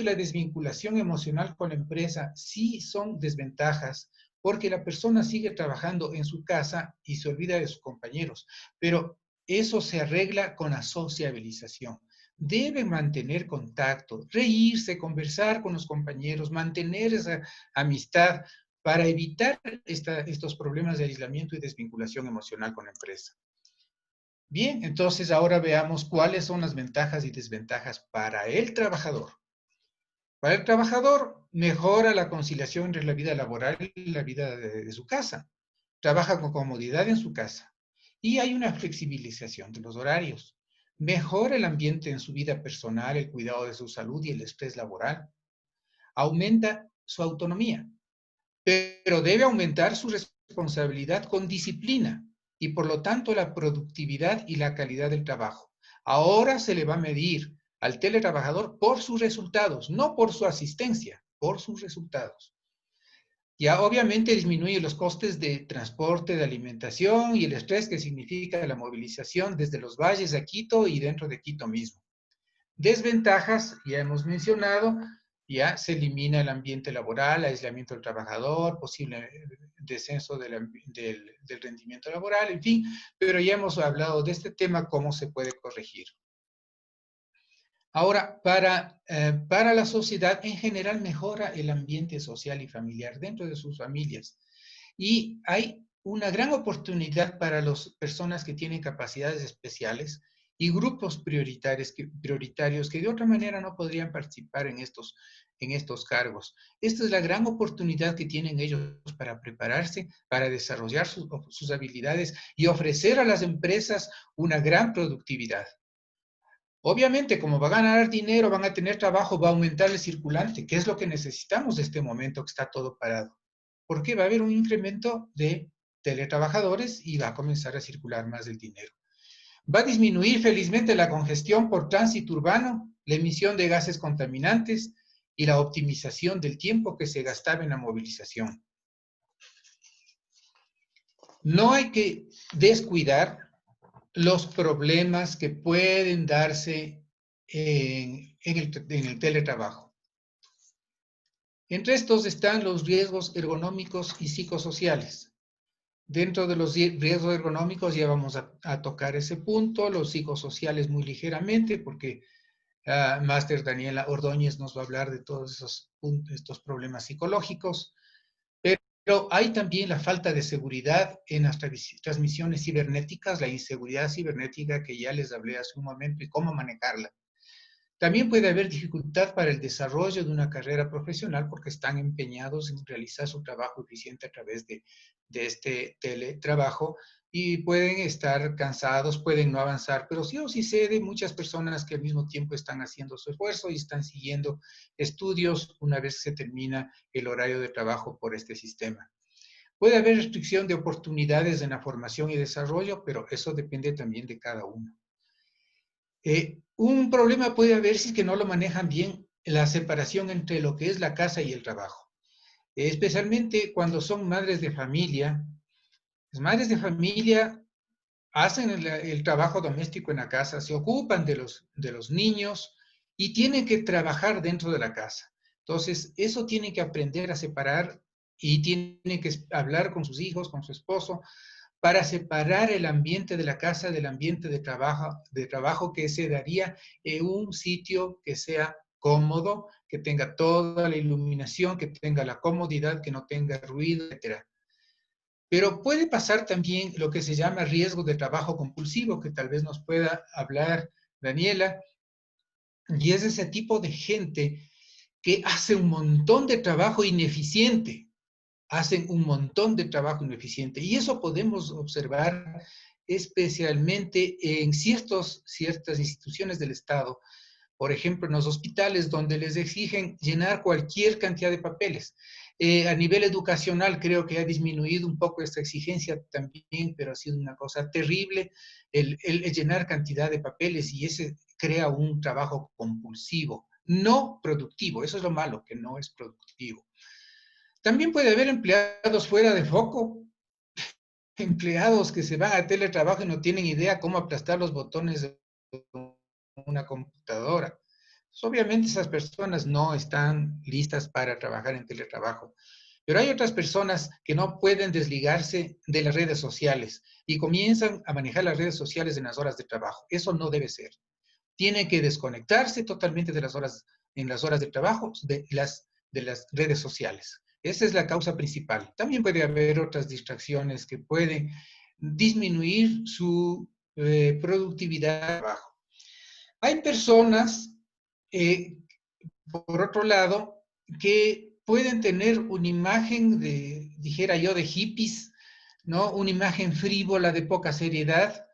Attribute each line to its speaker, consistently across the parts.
Speaker 1: y la desvinculación emocional con la empresa sí son desventajas, porque la persona sigue trabajando en su casa y se olvida de sus compañeros, pero eso se arregla con la sociabilización. Debe mantener contacto, reírse, conversar con los compañeros, mantener esa amistad para evitar estos problemas de aislamiento y desvinculación emocional con la empresa. Bien, entonces ahora veamos cuáles son las ventajas y desventajas para el trabajador. Para el trabajador, mejora la conciliación entre la vida laboral y la vida de su casa. Trabaja con comodidad en su casa. Y hay una flexibilización de los horarios. Mejora el ambiente en su vida personal, el cuidado de su salud y el estrés laboral. Aumenta su autonomía, pero debe aumentar su responsabilidad con disciplina y por lo tanto la productividad y la calidad del trabajo. Ahora se le va a medir al teletrabajador por sus resultados, no por su asistencia, por sus resultados. Ya obviamente disminuye los costes de transporte, de alimentación y el estrés que significa la movilización desde los valles a Quito y dentro de Quito mismo. Desventajas, ya hemos mencionado, ya se elimina el ambiente laboral, aislamiento del trabajador, posible descenso del rendimiento laboral, en fin, pero ya hemos hablado de este tema, cómo se puede corregir. Ahora, para la sociedad en general mejora el ambiente social y familiar dentro de sus familias. Y hay una gran oportunidad para las personas que tienen capacidades especiales y grupos prioritarios que de otra manera no podrían participar en estos cargos. Esta es la gran oportunidad que tienen ellos para prepararse, para desarrollar sus habilidades y ofrecer a las empresas una gran productividad. Obviamente, como va a ganar dinero, van a tener trabajo, va a aumentar el circulante, que es lo que necesitamos de este momento que está todo parado. Porque va a haber un incremento de teletrabajadores y va a comenzar a circular más el dinero. Va a disminuir felizmente la congestión por tránsito urbano, la emisión de gases contaminantes y la optimización del tiempo que se gastaba en la movilización. No hay que descuidar los problemas que pueden darse en el teletrabajo. Entre estos están los riesgos ergonómicos y psicosociales. Dentro de los riesgos ergonómicos ya vamos a tocar ese punto, los psicosociales muy ligeramente, porque Máster Daniela Ordóñez nos va a hablar de todos estos problemas psicológicos. Pero hay también la falta de seguridad en las transmisiones cibernéticas, la inseguridad cibernética que ya les hablé hace un momento y cómo manejarla. También puede haber dificultad para el desarrollo de una carrera profesional porque están empeñados en realizar su trabajo eficiente a través de este teletrabajo y pueden estar cansados, pueden no avanzar, pero sí o sí sé de muchas personas que al mismo tiempo están haciendo su esfuerzo y están siguiendo estudios una vez que se termina el horario de trabajo por este sistema. Puede haber restricción de oportunidades en la formación y desarrollo, pero eso depende también de cada uno. Un problema puede haber si es que no lo manejan bien la separación entre lo que es la casa y el trabajo. Especialmente cuando son madres de familia. Las madres de familia hacen el trabajo doméstico en la casa, se ocupan de los niños y tienen que trabajar dentro de la casa. Entonces, eso tienen que aprender a separar y tienen que hablar con sus hijos, con su esposo, para separar el ambiente de la casa del ambiente de trabajo que se daría en un sitio que sea cómodo, que tenga toda la iluminación, que tenga la comodidad, que no tenga ruido, etc. Pero puede pasar también lo que se llama riesgo de trabajo compulsivo, que tal vez nos pueda hablar Daniela, y es ese tipo de gente que hace un montón de trabajo ineficiente, hacen un montón de trabajo ineficiente. Y eso podemos observar especialmente en ciertas instituciones del Estado, por ejemplo, en los hospitales, donde les exigen llenar cualquier cantidad de papeles. A nivel educacional creo que ha disminuido un poco esta exigencia también, pero ha sido una cosa terrible el llenar cantidad de papeles y ese crea un trabajo compulsivo, no productivo. Eso es lo malo, que no es productivo. También puede haber empleados fuera de foco, empleados que se van a teletrabajo y no tienen idea cómo aplastar los botones de una computadora. Obviamente esas personas no están listas para trabajar en teletrabajo. Pero hay otras personas que no pueden desligarse de las redes sociales y comienzan a manejar las redes sociales en las horas de trabajo. Eso no debe ser. Tienen que desconectarse totalmente de las horas, en las horas de trabajo de las redes sociales. Esa es la causa principal. También puede haber otras distracciones que pueden disminuir su productividad de trabajo. Hay personas, eh, por otro lado, que pueden tener una imagen de, dijera yo, de hippies, ¿no? Una imagen frívola de poca seriedad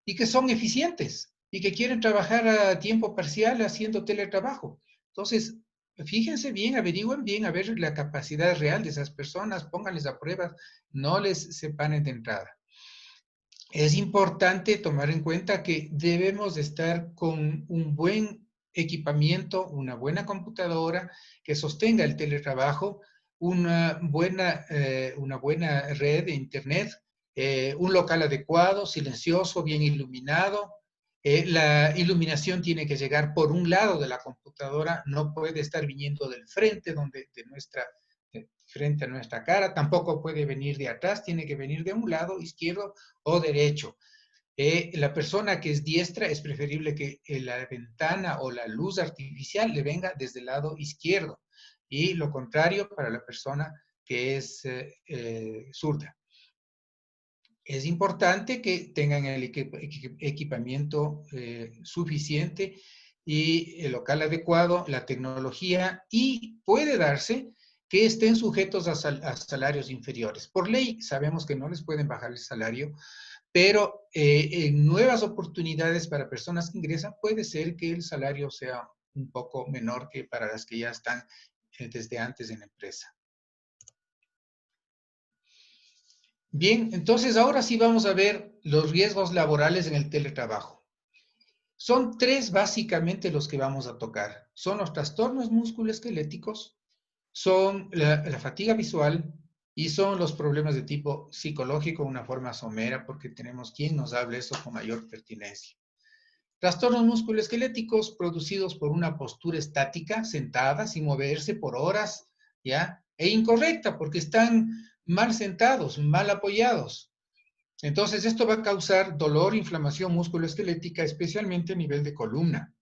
Speaker 1: y que son eficientes y que quieren trabajar a tiempo parcial haciendo teletrabajo. Entonces, fíjense bien, averigüen bien a ver la capacidad real de esas personas, pónganles a prueba, no les separen de entrada. Es importante tomar en cuenta que debemos de estar con un buen equipamiento, una buena computadora que sostenga el teletrabajo, una buena red de internet, un local adecuado, silencioso, bien iluminado. La iluminación tiene que llegar por un lado de la computadora, no puede estar viniendo del frente frente a nuestra cara, tampoco puede venir de atrás, tiene que venir de un lado izquierdo o derecho. La persona que es diestra es preferible que la ventana o la luz artificial le venga desde el lado izquierdo y lo contrario para la persona que es zurda. Es importante que tengan el equipamiento suficiente y el local adecuado, la tecnología, y puede darse que estén sujetos a salarios inferiores. Por ley sabemos que no les pueden bajar el salario, pero en nuevas oportunidades para personas que ingresan puede ser que el salario sea un poco menor que para las que ya están desde antes en la empresa. Bien, entonces ahora sí vamos a ver los riesgos laborales en el teletrabajo. Son tres básicamente los que vamos a tocar. Son los trastornos musculoesqueléticos, son la fatiga visual y son los problemas de tipo psicológico, una forma somera, porque tenemos quien nos hable eso con mayor pertinencia. Trastornos musculoesqueléticos producidos por una postura estática, sentada, sin moverse por horas, ¿ya? E incorrecta, porque están mal sentados, mal apoyados. Entonces, esto va a causar dolor, inflamación musculoesquelética, especialmente a nivel de columna.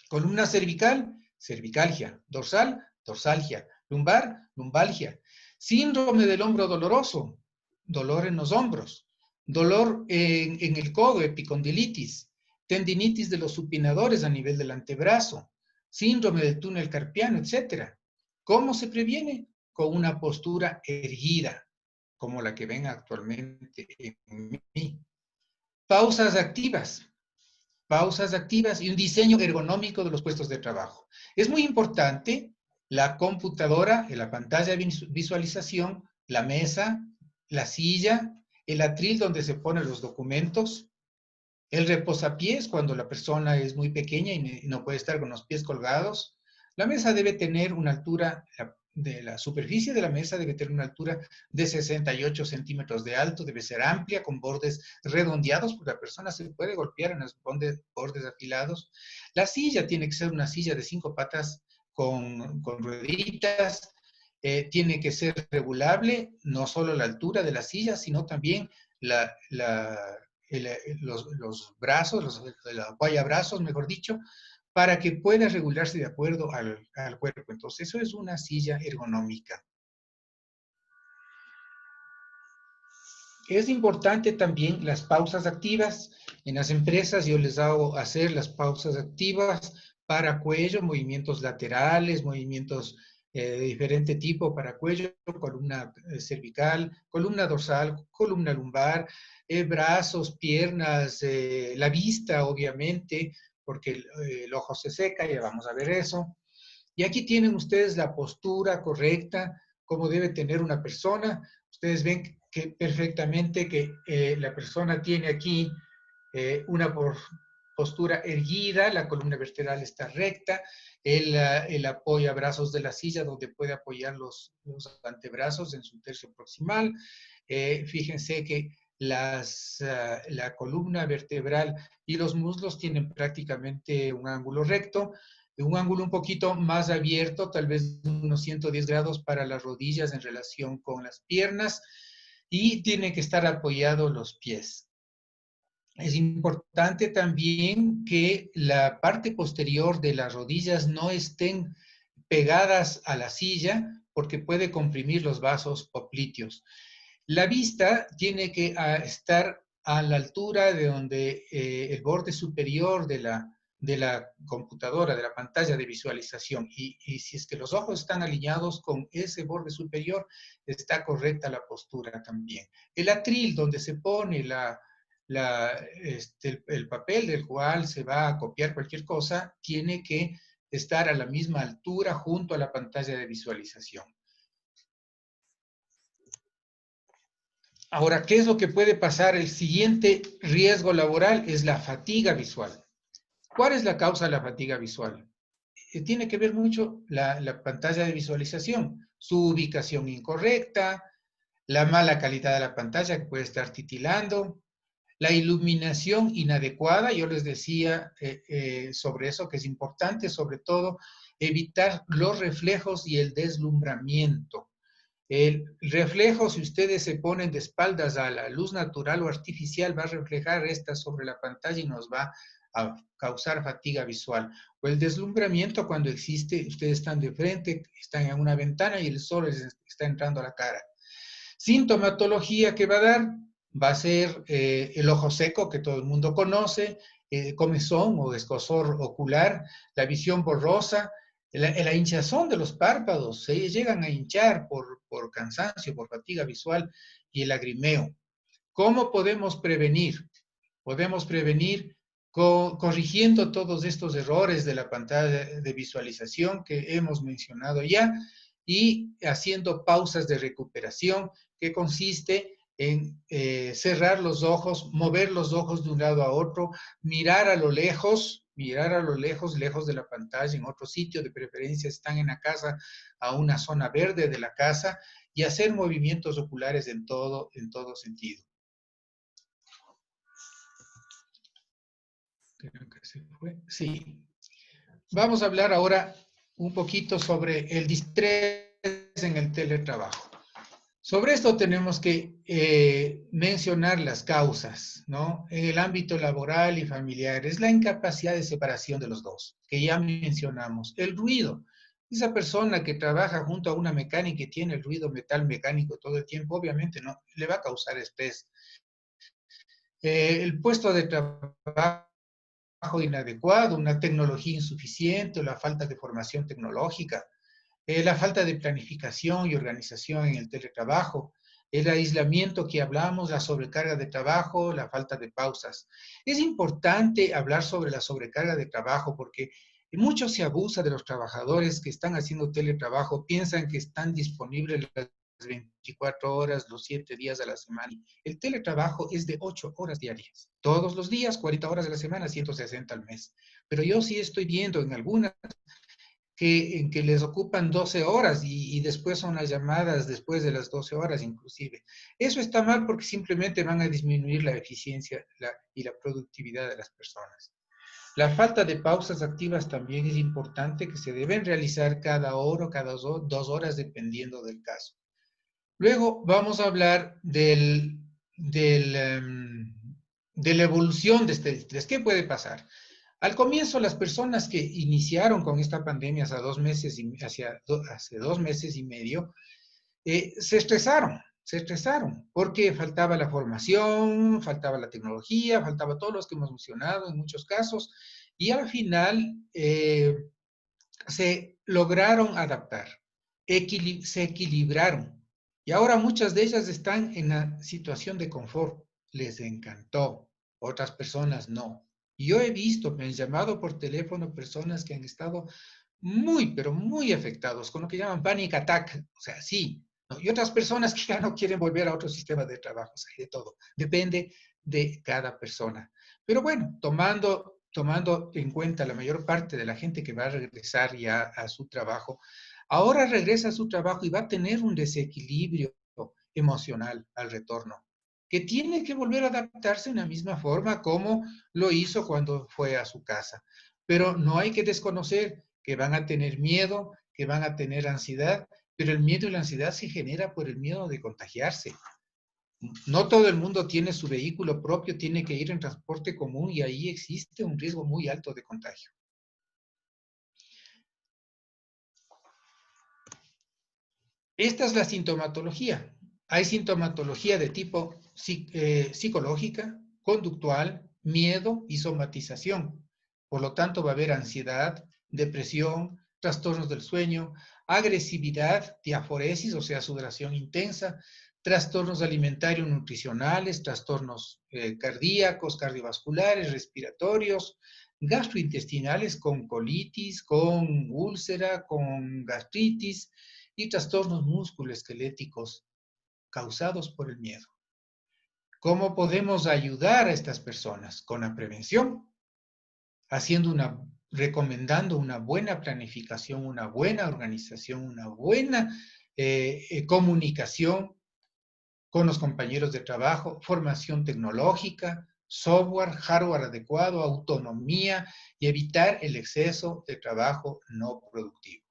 Speaker 1: Columna cervical, cervicalgia. Dorsal, dorsalgia. Lumbar, lumbalgia. Síndrome del hombro doloroso, dolor en los hombros. Dolor en el codo, epicondilitis. Tendinitis de los supinadores a nivel del antebrazo. Síndrome del túnel carpiano, etc. ¿Cómo se previene? Con una postura erguida, como la que ven actualmente en mí. Pausas activas y un diseño ergonómico de los puestos de trabajo. Es muy importante la computadora, la pantalla de visualización, la mesa, la silla, el atril donde se ponen los documentos, el reposapiés cuando la persona es muy pequeña y no puede estar con los pies colgados. La mesa debe tener una altura, de la superficie de la mesa debe tener una altura de 68 centímetros de alto, debe ser amplia, con bordes redondeados, porque la persona se puede golpear en los bordes afilados. La silla tiene que ser una silla de 5 patas con rueditas, tiene que ser regulable, no solo la altura de la silla, sino también la, la, los brazos, el apoyabrazos, mejor dicho, para que pueda regularse de acuerdo al cuerpo. Entonces, eso es una silla ergonómica. Es importante también las pausas activas. En las empresas yo les hago hacer las pausas activas para cuello, movimientos laterales, movimientos de diferente tipo para cuello, columna cervical, columna dorsal, columna lumbar, brazos, piernas, la vista, obviamente, porque el ojo se seca, ya vamos a ver eso. Y aquí tienen ustedes la postura correcta, como debe tener una persona. Ustedes ven que perfectamente que la persona tiene aquí una postura erguida, la columna vertebral está recta, el apoyabrazos de la silla donde puede apoyar los antebrazos en su tercio proximal. Fíjense que la columna vertebral y los muslos tienen prácticamente un ángulo recto. de un ángulo un poquito más abierto, tal vez unos 110 grados para las rodillas en relación con las piernas, y tiene que estar apoyado los pies. Es importante también que la parte posterior de las rodillas no estén pegadas a la silla porque puede comprimir los vasos popliteos. La vista tiene que estar a la altura de donde el borde superior de la computadora, de la pantalla de visualización. Y si es que los ojos están alineados con ese borde superior, está correcta la postura también. El atril, donde se pone el papel del cual se va a copiar cualquier cosa, tiene que estar a la misma altura junto a la pantalla de visualización. Ahora, ¿qué es lo que puede pasar? El siguiente riesgo laboral es la fatiga visual. ¿Cuál es la causa de la fatiga visual? Tiene que ver mucho la pantalla de visualización, su ubicación incorrecta, la mala calidad de la pantalla que puede estar titilando, la iluminación inadecuada. Yo les decía sobre eso, que es importante, sobre todo, evitar los reflejos y el deslumbramiento. El reflejo, si ustedes se ponen de espaldas a la luz natural o artificial, va a reflejar esta sobre la pantalla y nos va a causar fatiga visual. O el deslumbramiento cuando existe, ustedes están de frente, están en una ventana y el sol les está entrando a la cara. Sintomatología que va a dar va a ser el ojo seco, que todo el mundo conoce, comezón o escozor ocular, la visión borrosa, la hinchazón de los párpados, se llegan a hinchar por cansancio, por fatiga visual y el lagrimeo. ¿Cómo podemos prevenir? Podemos prevenir corrigiendo todos estos errores de la pantalla de visualización que hemos mencionado ya y haciendo pausas de recuperación que consiste en cerrar los ojos, mover los ojos de un lado a otro, mirar a lo lejos, lejos de la pantalla, en otro sitio, de preferencia están en la casa, a una zona verde de la casa, y hacer movimientos oculares en todo sentido. Creo que se fue. Sí. Vamos a hablar ahora un poquito sobre el distrés en el teletrabajo. Sobre esto tenemos que mencionar las causas, ¿no? En el ámbito laboral y familiar es la incapacidad de separación de los dos, que ya mencionamos. El ruido. Esa persona que trabaja junto a una mecánica y tiene el ruido metal mecánico todo el tiempo, obviamente no, le va a causar estrés. El puesto de trabajo inadecuado, una tecnología insuficiente, la falta de formación tecnológica, la falta de planificación y organización en el teletrabajo, el aislamiento que hablamos, la sobrecarga de trabajo, la falta de pausas. Es importante hablar sobre la sobrecarga de trabajo porque mucho se abusa de los trabajadores que están haciendo teletrabajo, piensan que están disponibles las 24 horas, los 7 días a la semana. El teletrabajo es de 8 horas diarias. Todos los días, 40 horas a la semana, 160 al mes. Pero yo sí estoy viendo en algunas en que les ocupan 12 horas y después son las llamadas después de las 12 horas inclusive. Eso está mal porque simplemente van a disminuir la eficiencia y la productividad de las personas. La falta de pausas activas también es importante, que se deben realizar cada hora o cada 2 horas dependiendo del caso. Luego vamos a hablar de la evolución de este estrés. ¿Qué puede pasar? Al comienzo, las personas que iniciaron con esta pandemia hace 2 meses y medio, se estresaron, porque faltaba la formación, faltaba la tecnología, faltaba todos los que hemos mencionado en muchos casos, y al final se lograron adaptar, se equilibraron, y ahora muchas de ellas están en la situación de confort. Les encantó, otras personas no. Y yo he visto, me han llamado por teléfono personas que han estado muy, pero muy afectados con lo que llaman panic attack, o sea, sí, ¿no? Y otras personas que ya no quieren volver a otro sistema de trabajo, o sea, de todo, depende de cada persona. Pero bueno, tomando en cuenta la mayor parte de la gente que va a regresar ya a su trabajo, ahora regresa a su trabajo y va a tener un desequilibrio emocional al retorno, que tiene que volver a adaptarse en la misma forma como lo hizo cuando fue a su casa. Pero no hay que desconocer que van a tener miedo, que van a tener ansiedad, pero el miedo y la ansiedad se genera por el miedo de contagiarse. No todo el mundo tiene su vehículo propio, tiene que ir en transporte común y ahí existe un riesgo muy alto de contagio. Esta es la sintomatología. Hay sintomatología de tipo psicológica, conductual, miedo y somatización. Por lo tanto, va a haber ansiedad, depresión, trastornos del sueño, agresividad, diaforesis, o sea, sudoración intensa, trastornos alimentario nutricionales, trastornos cardíacos, cardiovasculares, respiratorios, gastrointestinales con colitis, con úlcera, con gastritis y trastornos musculoesqueléticos causados por el miedo. ¿Cómo podemos ayudar a estas personas? Con la prevención, recomendando una buena planificación, una buena organización, una buena comunicación con los compañeros de trabajo, formación tecnológica, software, hardware adecuado, autonomía y evitar el exceso de trabajo no productivo.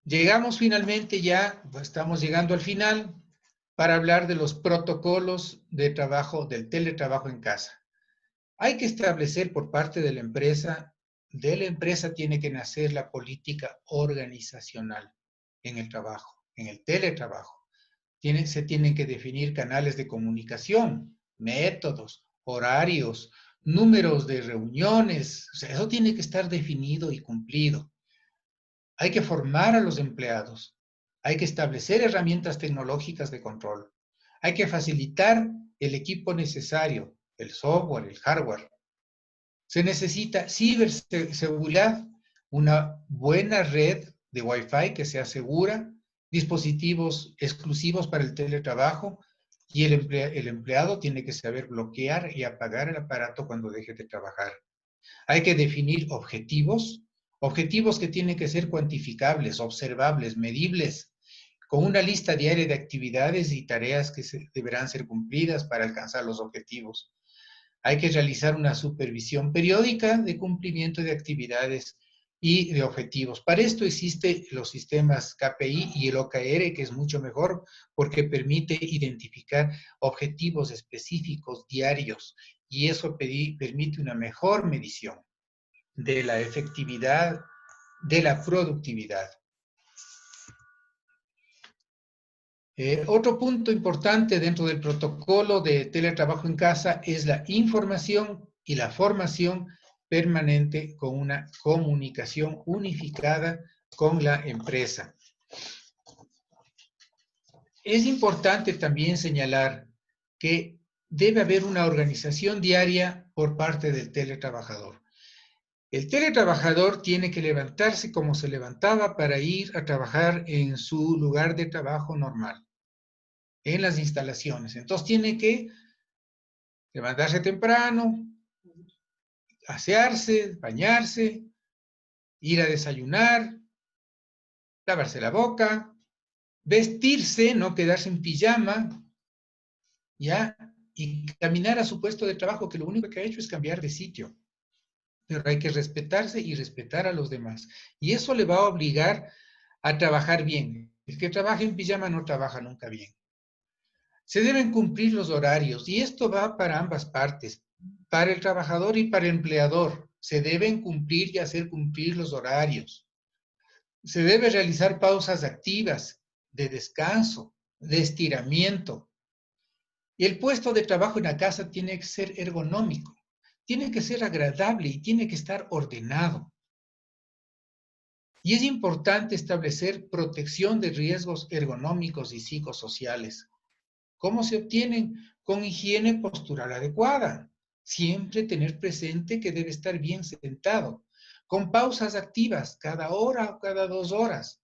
Speaker 1: Llegamos finalmente ya, estamos llegando al final, para hablar de los protocolos de trabajo, del teletrabajo en casa. Hay que establecer por parte de la empresa tiene que nacer la política organizacional en el trabajo, en el teletrabajo. Se tienen que definir canales de comunicación, métodos, horarios, números de reuniones, o sea, eso tiene que estar definido y cumplido. Hay que formar a los empleados, hay que establecer herramientas tecnológicas de control, hay que facilitar el equipo necesario, el software, el hardware. Se necesita ciberseguridad, una buena red de Wi-Fi que sea segura, dispositivos exclusivos para el teletrabajo y el empleado tiene que saber bloquear y apagar el aparato cuando deje de trabajar. Hay que definir objetivos que tienen que ser cuantificables, observables, medibles, con una lista diaria de actividades y tareas que deberán ser cumplidas para alcanzar los objetivos. Hay que realizar una supervisión periódica de cumplimiento de actividades y de objetivos. Para esto existen los sistemas KPI y el OKR, que es mucho mejor porque permite identificar objetivos específicos diarios y eso permite una mejor medición de la efectividad, de la productividad. Otro punto importante dentro del protocolo de teletrabajo en casa es la información y la formación permanente con una comunicación unificada con la empresa. Es importante también señalar que debe haber una organización diaria por parte del teletrabajador. El teletrabajador tiene que levantarse como se levantaba para ir a trabajar en su lugar de trabajo normal, en las instalaciones. Entonces tiene que levantarse temprano, asearse, bañarse, ir a desayunar, lavarse la boca, vestirse, no quedarse en pijama, ¿ya? Y caminar a su puesto de trabajo, que lo único que ha hecho es cambiar de sitio. Pero hay que respetarse y respetar a los demás. Y eso le va a obligar a trabajar bien. El que trabaja en pijama no trabaja nunca bien. Se deben cumplir los horarios y esto va para ambas partes, para el trabajador y para el empleador. Se deben cumplir y hacer cumplir los horarios. Se debe realizar pausas activas de descanso, de estiramiento. Y el puesto de trabajo en la casa tiene que ser ergonómico, tiene que ser agradable y tiene que estar ordenado. Y es importante establecer protección de riesgos ergonómicos y psicosociales. ¿Cómo se obtienen? Con higiene postural adecuada. Siempre tener presente que debe estar bien sentado. Con pausas activas, cada hora o cada 2 horas.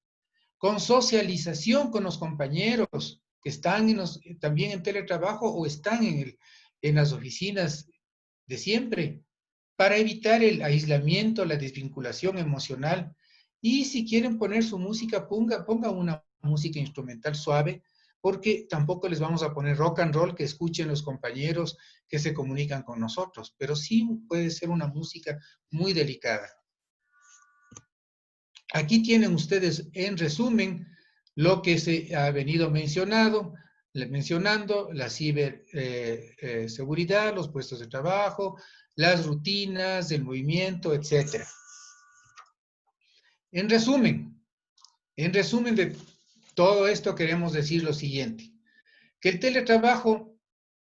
Speaker 1: Con socialización con los compañeros que están también en teletrabajo o están en las oficinas de siempre, para evitar el aislamiento, la desvinculación emocional. Y si quieren poner su música, ponga una música instrumental suave porque tampoco les vamos a poner rock and roll que escuchen los compañeros que se comunican con nosotros, pero sí puede ser una música muy delicada. Aquí tienen ustedes en resumen lo que se ha venido mencionando, la ciberseguridad, los puestos de trabajo, las rutinas, el movimiento, etc. En resumen de todo esto queremos decir lo siguiente, que el teletrabajo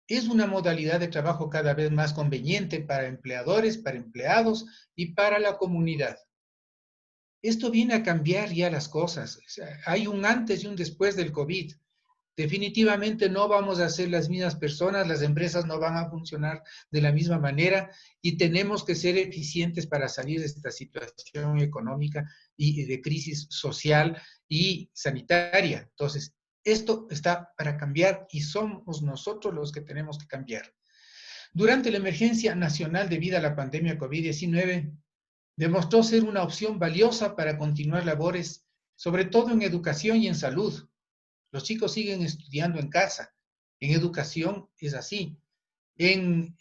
Speaker 1: es una modalidad de trabajo cada vez más conveniente para empleadores, para empleados y para la comunidad. Esto viene a cambiar ya las cosas. O sea, hay un antes y un después del COVID. Definitivamente no vamos a ser las mismas personas, las empresas no van a funcionar de la misma manera y tenemos que ser eficientes para salir de esta situación económica y de crisis social y sanitaria. Entonces, esto está para cambiar y somos nosotros los que tenemos que cambiar. Durante la emergencia nacional debido a la pandemia COVID-19, demostró ser una opción valiosa para continuar labores, sobre todo en educación y en salud. Los chicos siguen estudiando en casa. En educación es así. En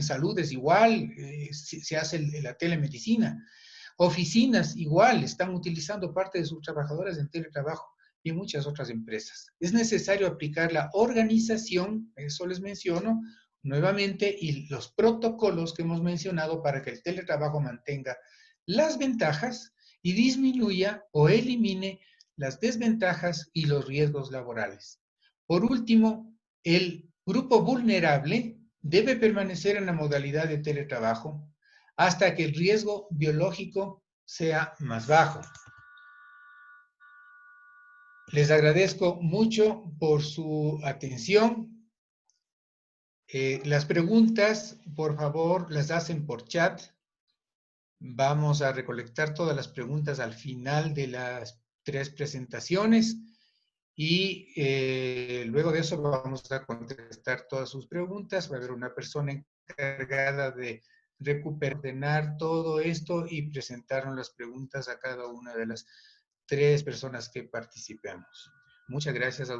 Speaker 1: salud es igual, se hace la telemedicina. Oficinas igual, están utilizando parte de sus trabajadores en teletrabajo y en muchas otras empresas. Es necesario aplicar la organización, eso les menciono nuevamente, y los protocolos que hemos mencionado para que el teletrabajo mantenga las ventajas y disminuya o elimine las desventajas y los riesgos laborales. Por último, el grupo vulnerable debe permanecer en la modalidad de teletrabajo hasta que el riesgo biológico sea más bajo. Les agradezco mucho por su atención. Las preguntas, por favor, las hacen por chat. Vamos a recolectar todas las preguntas al final de las 3 presentaciones y luego de eso vamos a contestar todas sus preguntas. Va a haber una persona encargada de ordenar todo esto y presentarnos las preguntas a cada una de las 3 personas que participemos. Muchas gracias a ustedes.